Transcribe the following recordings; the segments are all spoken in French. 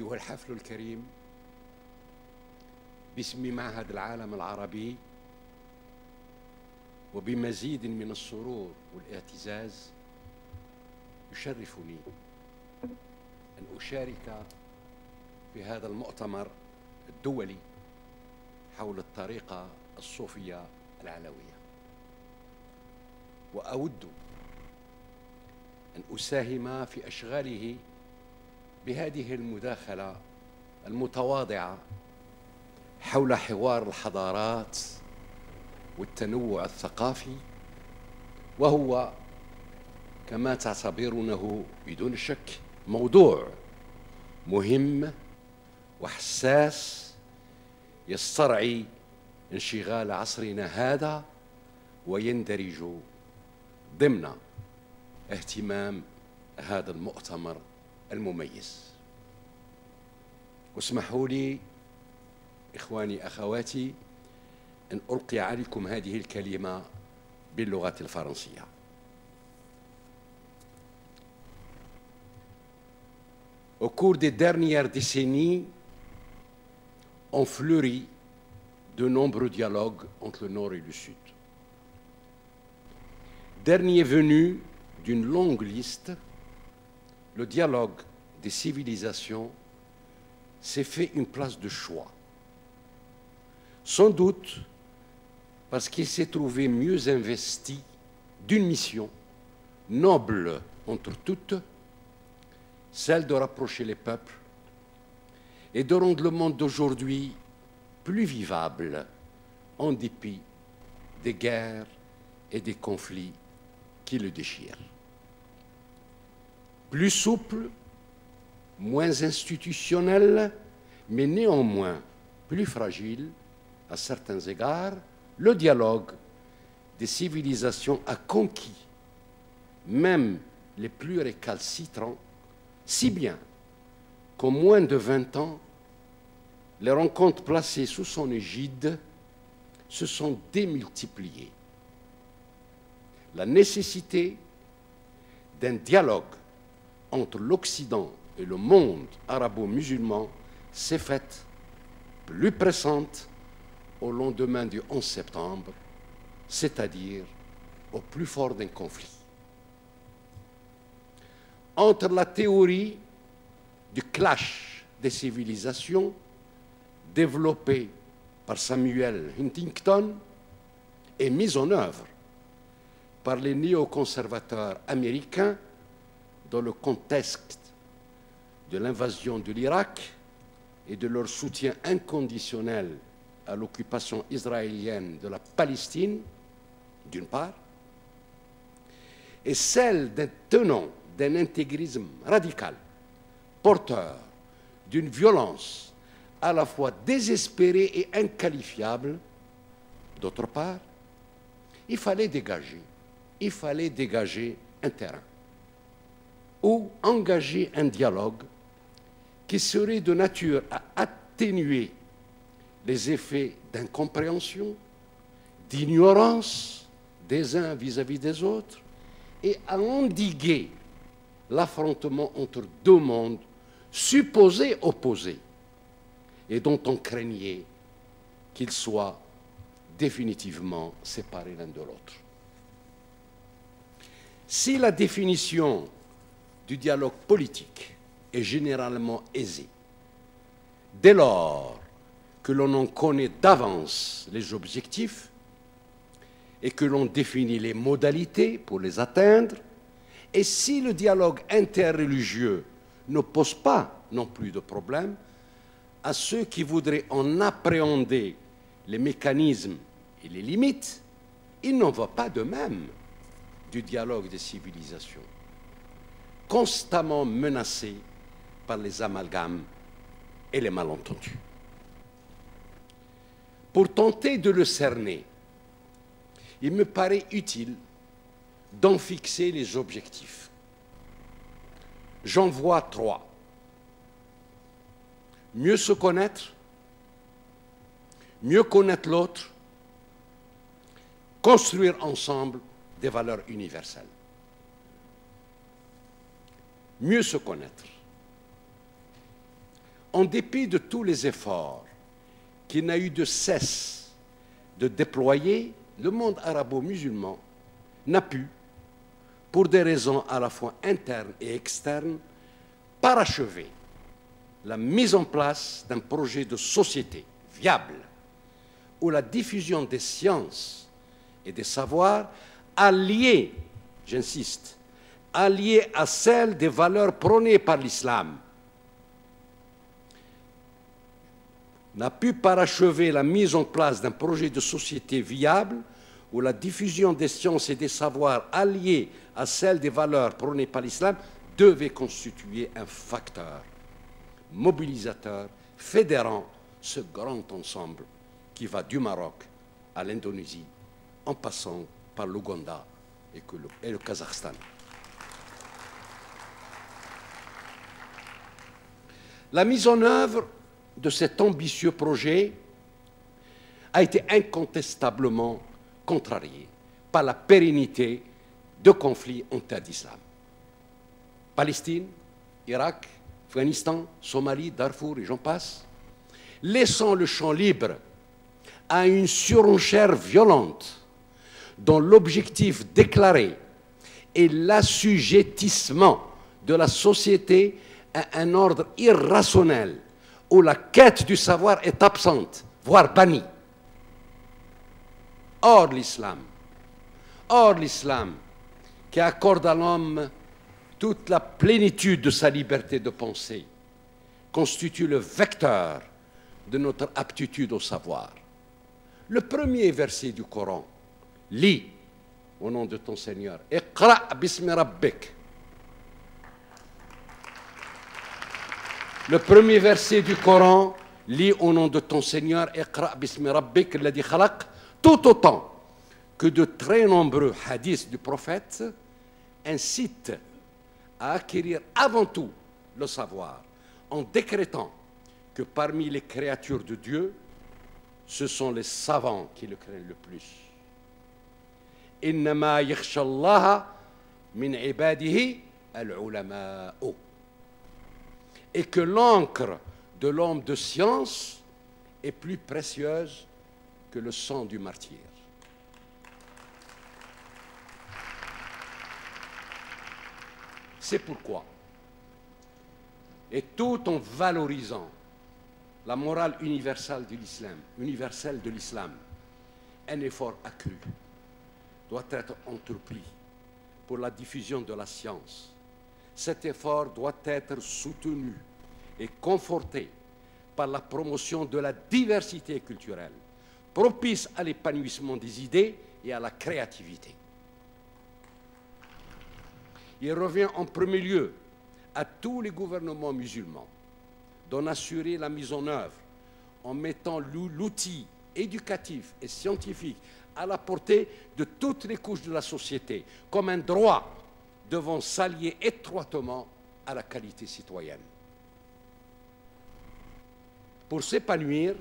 أيها الحفل الكريم، باسم معهد العالم العربي وبمزيد من السرور والاعتزاز، يشرفني أن أشارك في هذا المؤتمر الدولي حول الطريقة الصوفية العلوية، وأود أن أساهم في أشغاله بهذه المداخلة المتواضعة حول حوار الحضارات والتنوع الثقافي، وهو كما تعتبرونه بدون شك موضوع مهم وحساس يسترعي انشغال عصرنا هذا ويندرج ضمن اهتمام هذا المؤتمر المميز. واسمحوا لي إخواني أخواتي أن ألقي عليكم هذه الكلمة باللغة الفرنسية. Au cours des dernières décennies, ont fleuri de nombreux dialogues entre le Nord et le Sud. Dernier venu d'une longue liste, le dialogue des civilisations s'est fait une place de choix. Sans doute parce qu'il s'est trouvé mieux investi d'une mission noble entre toutes, celle de rapprocher les peuples et de rendre le monde d'aujourd'hui plus vivable en dépit des guerres et des conflits qui le déchirent. Plus souple, moins institutionnel, mais néanmoins plus fragile à certains égards, le dialogue des civilisations a conquis même les plus récalcitrants, si bien qu'en moins de 20 ans, les rencontres placées sous son égide se sont démultipliées. La nécessité d'un dialogue entre l'Occident et le monde arabo-musulman s'est faite plus pressante au lendemain du 11 septembre, c'est-à-dire au plus fort d'un conflit. Entre la théorie du clash des civilisations développée par Samuel Huntington et mise en œuvre par les néoconservateurs américains dans le contexte de l'invasion de l'Irak et de leur soutien inconditionnel à l'occupation israélienne de la Palestine, d'une part, et celle d'un tenant d'un intégrisme radical, porteur d'une violence à la fois désespérée et inqualifiable, d'autre part, il fallait dégager un terrain ou engager un dialogue qui serait de nature à atténuer les effets d'incompréhension, d'ignorance des uns vis-à-vis des autres et à endiguer l'affrontement entre deux mondes supposés opposés et dont on craignait qu'ils soient définitivement séparés l'un de l'autre. Si la définition du dialogue politique est généralement aisée, dès lors que l'on en connaît d'avance les objectifs et que l'on définit les modalités pour les atteindre, et si le dialogue interreligieux ne pose pas non plus de problème à ceux qui voudraient en appréhender les mécanismes et les limites, il n'en va pas de même du dialogue des civilisations, constamment menacé par les amalgames et les malentendus. Pour tenter de le cerner, il me paraît utile d'en fixer les objectifs. J'en vois 3. Mieux se connaître, mieux connaître l'autre, construire ensemble des valeurs universelles. Mieux se connaître. En dépit de tous les efforts qu'il n'a eu de cesse de déployer, le monde arabo-musulman n'a pu, pour des raisons à la fois internes et externes, parachever la mise en place d'un projet de société viable où la diffusion des sciences et des savoirs alliés, j'insiste, alliés à celle des valeurs prônées par l'islam, n'a pu parachever la mise en place d'un projet de société viable où la diffusion des sciences et des savoirs alliés à celle des valeurs prônées par l'islam devait constituer un facteur mobilisateur, fédérant ce grand ensemble qui va du Maroc à l'Indonésie, en passant par l'Ouganda et le Kazakhstan. La mise en œuvre de cet ambitieux projet a été incontestablement contrariée par la pérennité de conflits en terre d'islam. Palestine, Irak, Afghanistan, Somalie, Darfour et j'en passe, laissant le champ libre à une surenchère violente dont l'objectif déclaré est l'assujettissement de la société à un ordre irrationnel où la quête du savoir est absente, voire bannie. Or l'islam, qui accorde à l'homme toute la plénitude de sa liberté de penser, constitue le vecteur de notre aptitude au savoir. Le premier verset du Coran, lis au nom de ton Seigneur, Iqra bismi rabbik. Le premier verset du Coran, lis au nom de ton Seigneur, Iqra bismi rabbik, alladhi khalaq, tout autant que de très nombreux hadiths du prophète incitent à acquérir avant tout le savoir, en décrétant que parmi les créatures de Dieu, ce sont les savants qui le craignent le plus. Innama yakhsha Allaha min ibadihi al-ulama'u. Et que l'encre de l'homme de science est plus précieuse que le sang du martyr. C'est pourquoi, et tout en valorisant la morale universelle de l'islam, un effort accru doit être entrepris pour la diffusion de la science. Cet effort doit être soutenu et conforté par la promotion de la diversité culturelle, propice à l'épanouissement des idées et à la créativité. Il revient en premier lieu à tous les gouvernements musulmans d'en assurer la mise en œuvre en mettant l'outil éducatif et scientifique à la portée de toutes les couches de la société, comme un droit devant s'allier étroitement à la qualité citoyenne. Pour s'épanouir,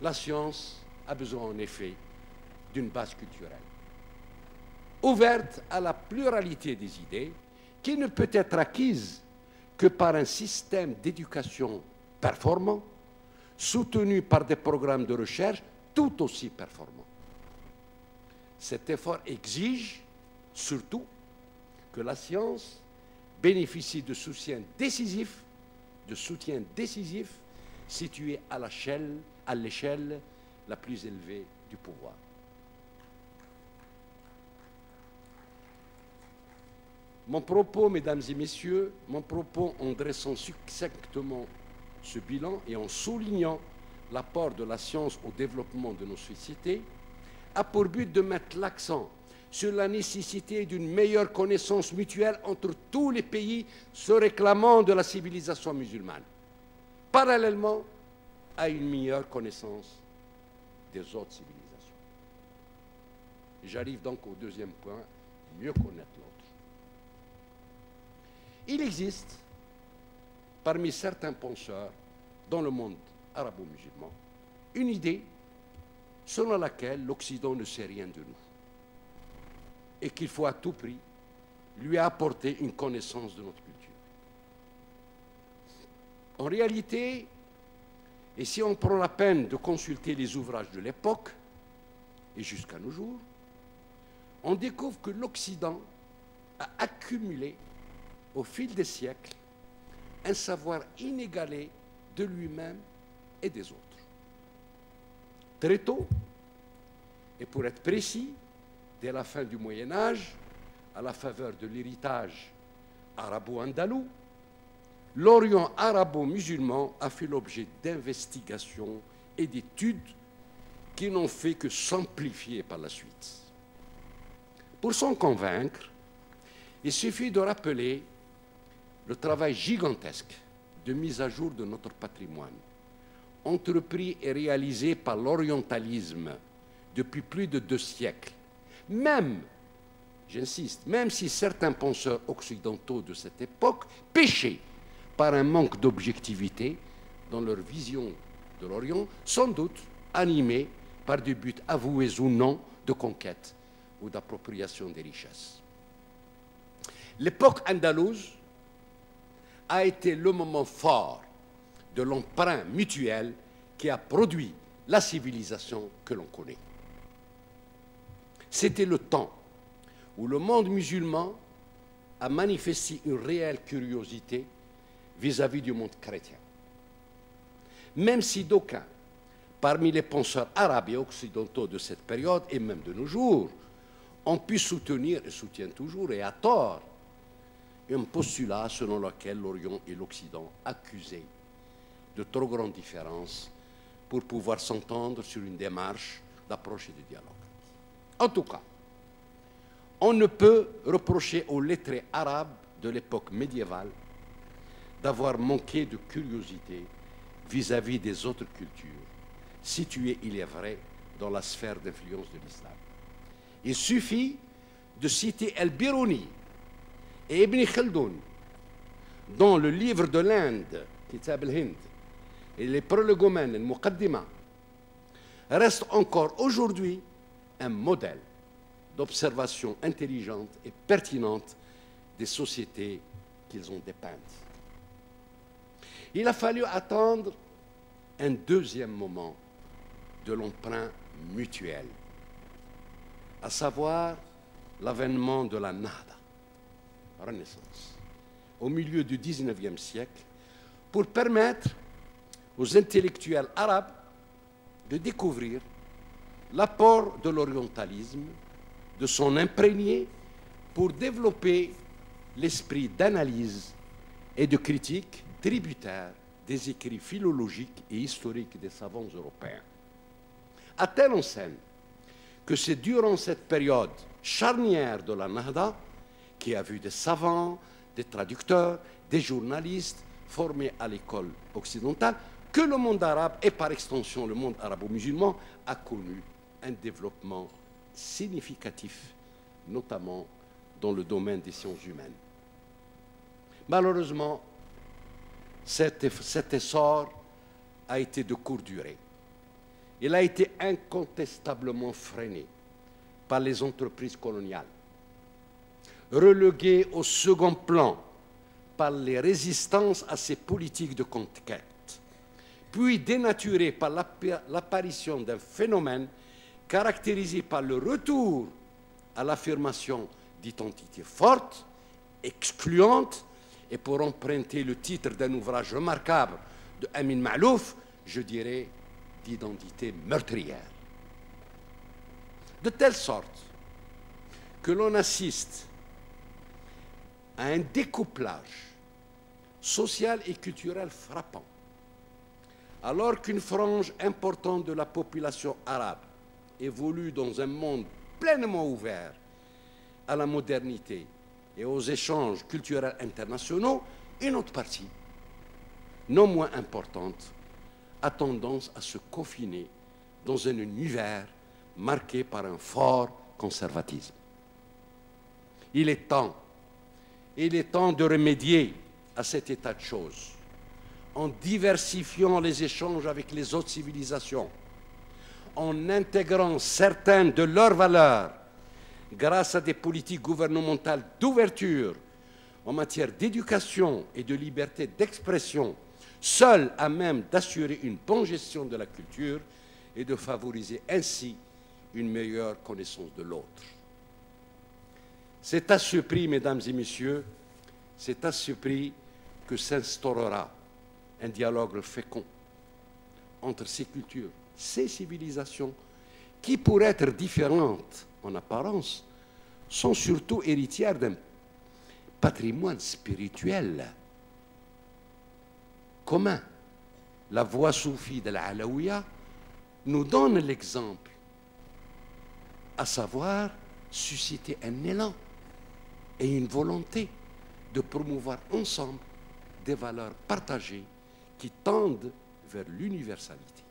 la science a besoin en effet d'une base culturelle, ouverte à la pluralité des idées, qui ne peut être acquise que par un système d'éducation performant, soutenu par des programmes de recherche tout aussi performants. Cet effort exige surtout que la science bénéficie de soutien décisif situé à l'échelle la plus élevée du pouvoir. Mon propos, mesdames et messieurs, en dressant succinctement ce bilan et en soulignant l'apport de la science au développement de nos sociétés, a pour but de mettre l'accent sur la nécessité d'une meilleure connaissance mutuelle entre tous les pays se réclamant de la civilisation musulmane, parallèlement à une meilleure connaissance des autres civilisations. J'arrive donc au deuxième point, mieux connaître l'autre. Il existe, parmi certains penseurs dans le monde arabo-musulman, une idée selon laquelle l'Occident ne sait rien de nous et qu'il faut à tout prix lui apporter une connaissance de notre culture. En réalité, et si on prend la peine de consulter les ouvrages de l'époque, et jusqu'à nos jours, on découvre que l'Occident a accumulé, au fil des siècles, un savoir inégalé de lui-même et des autres. Très tôt, et pour être précis, dès la fin du Moyen Âge, à la faveur de l'héritage arabo-andalou, l'Orient arabo-musulman a fait l'objet d'investigations et d'études qui n'ont fait que s'amplifier par la suite. Pour s'en convaincre, il suffit de rappeler le travail gigantesque de mise à jour de notre patrimoine, entrepris et réalisé par l'orientalisme depuis plus de 2 siècles. Même, j'insiste, même si certains penseurs occidentaux de cette époque péchaient par un manque d'objectivité dans leur vision de l'Orient, sans doute animés par des buts avoués ou non de conquête ou d'appropriation des richesses. L'époque andalouse a été le moment fort de l'emprunt mutuel qui a produit la civilisation que l'on connaît. C'était le temps où le monde musulman a manifesté une réelle curiosité vis-à-vis du monde chrétien. Même si d'aucuns, parmi les penseurs arabes et occidentaux de cette période, et même de nos jours, ont pu soutenir, et soutiennent toujours, et à tort, un postulat selon lequel l'Orient et l'Occident accusaient de trop grandes différences pour pouvoir s'entendre sur une démarche d'approche et de dialogue. En tout cas, on ne peut reprocher aux lettrés arabes de l'époque médiévale d'avoir manqué de curiosité vis-à-vis des autres cultures, situées, il est vrai, dans la sphère d'influence de l'islam. Il suffit de citer El-Biruni et Ibn Khaldoun, dont le livre de l'Inde, Kitab al-Hind, et les prolégomènes, le Muqaddima, restent encore aujourd'hui un modèle d'observation intelligente et pertinente des sociétés qu'ils ont dépeintes. Il a fallu attendre un deuxième moment de l'emprunt mutuel, à savoir l'avènement de la Nahda, Renaissance, au milieu du XIXe siècle, pour permettre aux intellectuels arabes de découvrir l'apport de l'orientalisme, de son imprégné, pour développer l'esprit d'analyse et de critique tributaire des écrits philologiques et historiques des savants européens. À telle enseigne que c'est durant cette période charnière de la Nahda, qui a vu des savants, des traducteurs, des journalistes formés à l'école occidentale, que le monde arabe, et par extension le monde arabo-musulman, a connu un développement significatif, notamment dans le domaine des sciences humaines. Malheureusement, cet essor a été de courte durée. Il a été incontestablement freiné par les entreprises coloniales, relégué au second plan par les résistances à ces politiques de conquête, puis dénaturé par l'apparition d'un phénomène caractérisé par le retour à l'affirmation d'identité forte, excluante, et pour emprunter le titre d'un ouvrage remarquable de Amin Maalouf, je dirais d'identité meurtrière. De telle sorte que l'on assiste à un découplage social et culturel frappant, alors qu'une frange importante de la population arabe évolue dans un monde pleinement ouvert à la modernité et aux échanges culturels internationaux, une autre partie, non moins importante, a tendance à se confiner dans un univers marqué par un fort conservatisme. Il est temps de remédier à cet état de choses en diversifiant les échanges avec les autres civilisations, en intégrant certaines de leurs valeurs grâce à des politiques gouvernementales d'ouverture en matière d'éducation et de liberté d'expression seul à même d'assurer une bonne gestion de la culture et de favoriser ainsi une meilleure connaissance de l'autre. C'est à ce prix, mesdames et messieurs, c'est à ce prix que s'instaurera un dialogue fécond entre ces cultures, ces civilisations, qui, pour être différentes en apparence, sont surtout héritières d'un patrimoine spirituel commun. La voie soufie de l'Alaouia nous donne l'exemple, à savoir susciter un élan et une volonté de promouvoir ensemble des valeurs partagées qui tendent vers l'universalité.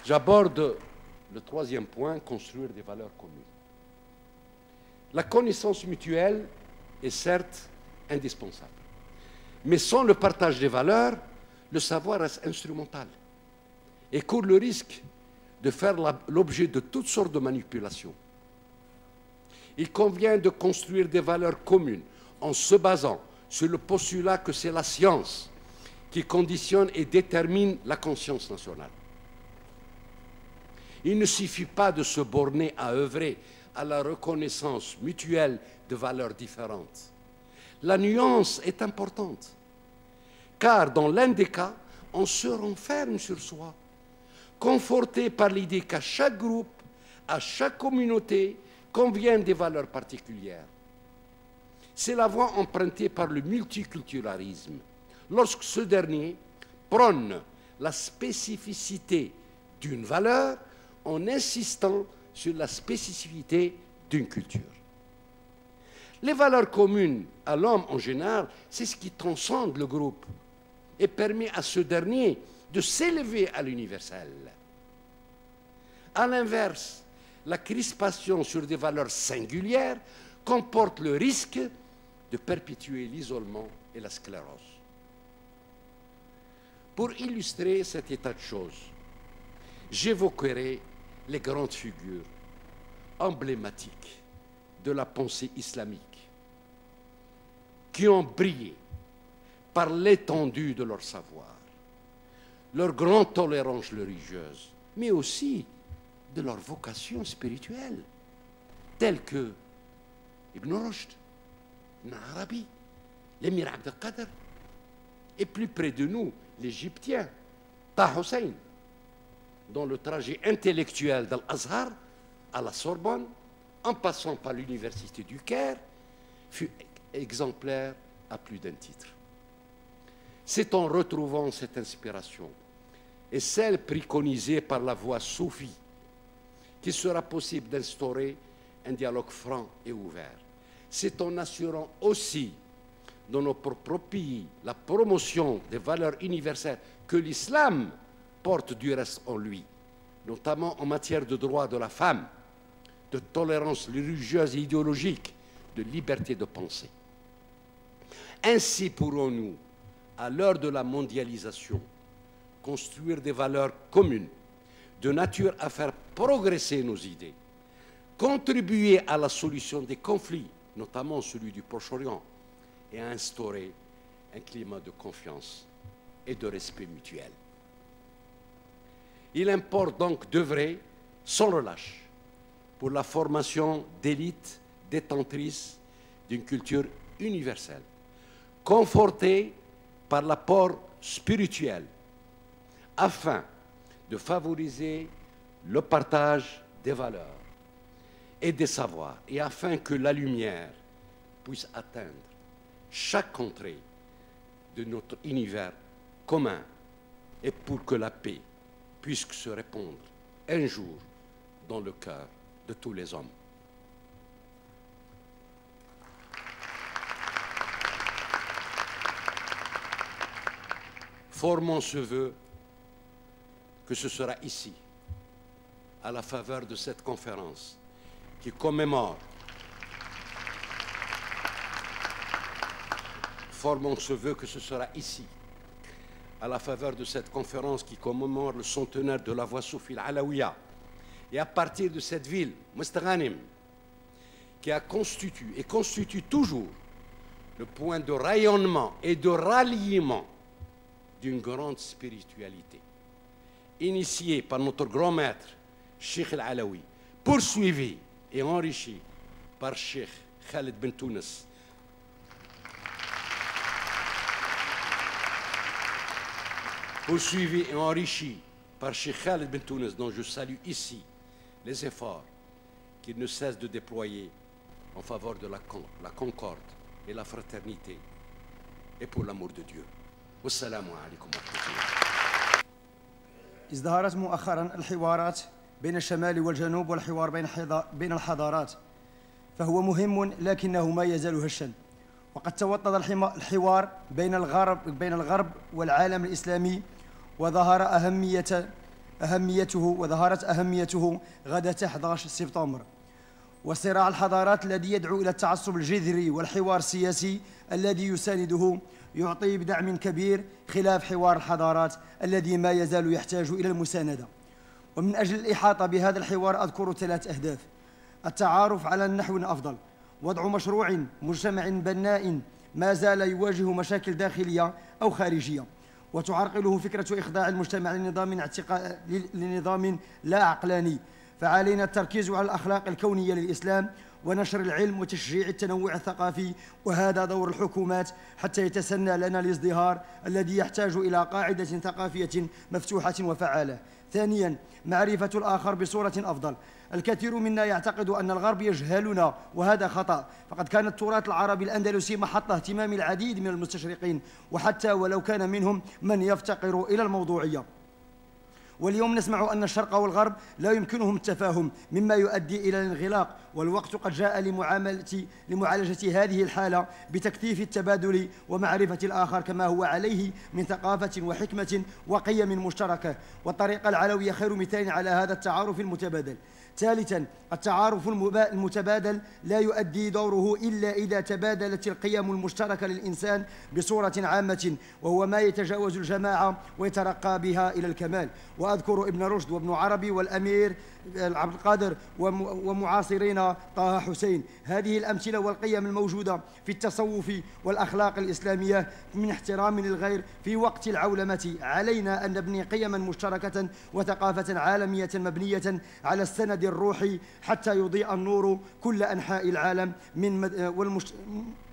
J'aborde le troisième point, construire des valeurs communes. La connaissance mutuelle est certes indispensable, mais sans le partage des valeurs, le savoir reste instrumental et court le risque de faire l'objet de toutes sortes de manipulations. Il convient de construire des valeurs communes en se basant sur le postulat que c'est la science qui conditionne et détermine la conscience nationale. Il ne suffit pas de se borner à œuvrer à la reconnaissance mutuelle de valeurs différentes. La nuance est importante, car dans l'un des cas, on se renferme sur soi, conforté par l'idée qu'à chaque groupe, à chaque communauté, conviennent des valeurs particulières. C'est la voie empruntée par le multiculturalisme, lorsque ce dernier prône la spécificité d'une valeur en insistant sur la spécificité d'une culture. Les valeurs communes à l'homme en général, c'est ce qui transcende le groupe et permet à ce dernier de s'élever à l'universel. À l'inverse, la crispation sur des valeurs singulières comporte le risque de perpétuer l'isolement et la sclérose. Pour illustrer cet état de choses, j'évoquerai les grandes figures emblématiques de la pensée islamique qui ont brillé par l'étendue de leur savoir, leur grande tolérance religieuse, mais aussi de leur vocation spirituelle, tels que Ibn Rushd, Ibn Arabi, l'émir Abd al-Qadir, et plus près de nous, l'Égyptien, Taha Hussein, dont le trajet intellectuel d'Al-Azhar à la Sorbonne, en passant par l'université du Caire, fut exemplaire à plus d'un titre. C'est en retrouvant cette inspiration et celle préconisée par la voie soufie qu'il sera possible d'instaurer un dialogue franc et ouvert. C'est en assurant aussi dans nos propres pays la promotion des valeurs universelles que l'islam porte du reste en lui, notamment en matière de droits de la femme, de tolérance religieuse et idéologique, de liberté de penser. Ainsi pourrons-nous, à l'heure de la mondialisation, construire des valeurs communes, de nature à faire progresser nos idées, contribuer à la solution des conflits, notamment celui du Proche-Orient, et à instaurer un climat de confiance et de respect mutuel. Il importe donc d'œuvrer sans relâche pour la formation d'élites détentrices d'une culture universelle, confortée par l'apport spirituel, afin de favoriser le partage des valeurs et des savoirs, et afin que la lumière puisse atteindre chaque contrée de notre univers commun, et pour que la paix puisse se répandre un jour dans le cœur de tous les hommes. Formons ce vœu que ce sera ici, à la faveur de cette conférence qui commémore. Formons ce vœu que ce sera ici, à la faveur de cette conférence qui commémore le centenaire de la voie soufie Alaouia, et à partir de cette ville, Mostaghanim, qui a constitué et constitue toujours le point de rayonnement et de ralliement d'une grande spiritualité, initiée par notre grand maître, Cheikh Al-Alaoui, poursuivi et enrichi par Cheikh Khaled Ben Tounes, poursuivi et enrichi par Cheikh Khaled Ben Tounes, dont je salue ici les efforts qu'il ne cesse de déployer en faveur de la concorde et la fraternité et pour l'amour de Dieu. Wassalamu alaikum wa rahmatullah. ازدهرت مؤخرا الحوارات بين الشمال والجنوب والحوار بين الحضارات، فهو مهم لكنه ما يزال هشا. وقد توطد الحوار بين الغرب والعالم الإسلامي، وظهرت أهميته غداة 11 سبتمبر. وصراع الحضارات الذي يدعو إلى التعصب الجذري والحوار السياسي الذي يسانده يعطي بدعم كبير، خلاف حوار الحضارات الذي ما يزال يحتاج إلى المساندة. ومن أجل الإحاطة بهذا الحوار أذكر 3 أهداف: التعارف على نحو أفضل، وضع مشروع مجتمع بناء ما زال يواجه مشاكل داخلية أو خارجية وتعرقله فكرة إخضاع المجتمع لنظام لا عقلاني، فعلينا التركيز على الأخلاق الكونية للإسلام ونشر العلم وتشجيع التنوع الثقافي، وهذا دور الحكومات حتى يتسنى لنا الازدهار الذي يحتاج إلى قاعدة ثقافية مفتوحة وفعالة. ثانياً، معرفة الآخر بصورة أفضل. الكثير منا يعتقد أن الغرب يجهلنا، وهذا خطأ، فقد كان التراث العربي الأندلسي محط اهتمام العديد من المستشرقين، وحتى ولو كان منهم من يفتقر إلى الموضوعية. واليوم نسمع أن الشرق والغرب لا يمكنهم التفاهم، مما يؤدي إلى الانغلاق، والوقت قد جاء لمعالجة هذه الحالة بتكثيف التبادل ومعرفة الآخر كما هو عليه من ثقافة وحكمة وقيم مشتركة، والطريقة العلوية خير مثال على هذا التعارف المتبادل. ثالثاً، التعارف المتبادل لا يؤدي دوره إلا إذا تبادلت القيم المشتركة للإنسان بصورة عامة، وهو ما يتجاوز الجماعة ويترقى بها إلى الكمال. وأذكر ابن رشد وابن عربي والأمير عبد القادر ومعاصرين طه حسين. هذه الأمثلة والقيم الموجودة في التصوف والأخلاق الإسلامية من احترام للغير في وقت العولمة. علينا أن نبني قيما مشتركة وثقافة عالمية مبنية على السند الروحي حتى يضيء النور كل أنحاء العالم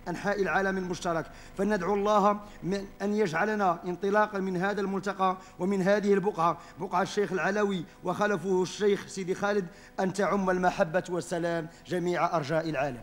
أنحاء العالم المشترك. فندعو الله أن يجعلنا انطلاقا من هذا الملتقى ومن هذه البقعة، بقعة الشيخ العلوي وخلفه الشيخ سيدي خالد، أن تعم المحبة والسلام جميع أرجاء العالم.